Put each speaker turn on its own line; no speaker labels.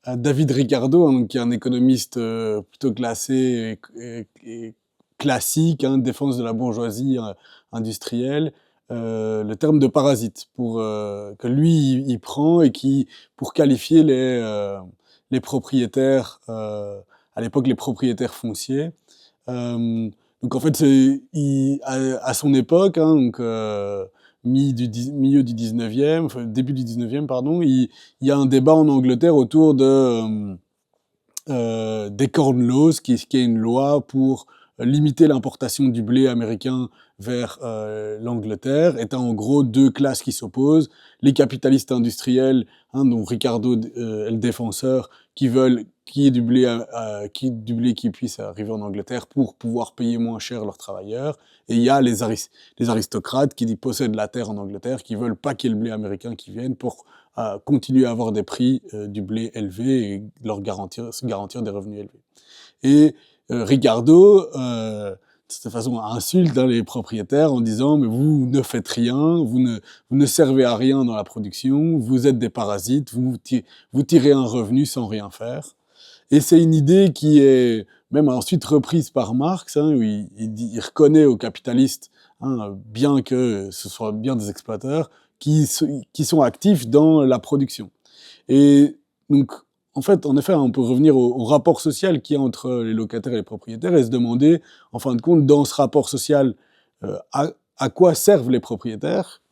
David Ricardo, hein, donc, qui est un économiste plutôt classé et classique, hein, défense de la bourgeoisie industrielle, le terme de parasite que lui il prend et qui pour qualifier les propriétaires à l'époque les propriétaires fonciers. Donc en fait à son époque, hein, donc milieu du 19e, enfin, début du 19e, pardon, il y a un débat en Angleterre autour des Corn Laws, qui est une loi pour limiter l'importation du blé américain vers l'Angleterre, étant en gros deux classes qui s'opposent. Les capitalistes industriels, hein, dont Ricardo est le défenseur, qui veulent qu'il y ait du blé qui puisse arriver en Angleterre pour pouvoir payer moins cher leurs travailleurs. Et il y a les aristocrates qui possèdent la terre en Angleterre, qui veulent pas qu'il y ait le blé américain qui vienne pour continuer à avoir des prix du blé élevés et se garantir des revenus élevés. Et Ricardo, de cette façon, insulte les propriétaires en disant « mais vous ne faites rien, vous ne servez à rien dans la production, vous êtes des parasites, vous tirez un revenu sans rien faire ». Et c'est une idée qui est même ensuite reprise par Marx, hein, où il reconnaît aux capitalistes, hein, bien que ce soit bien des exploiteurs, qui sont actifs dans la production. Et donc, en fait, en effet, on peut revenir au rapport social qu'il y a entre les locataires et les propriétaires et se demander, en fin de compte, dans ce rapport social, à quoi servent les propriétaires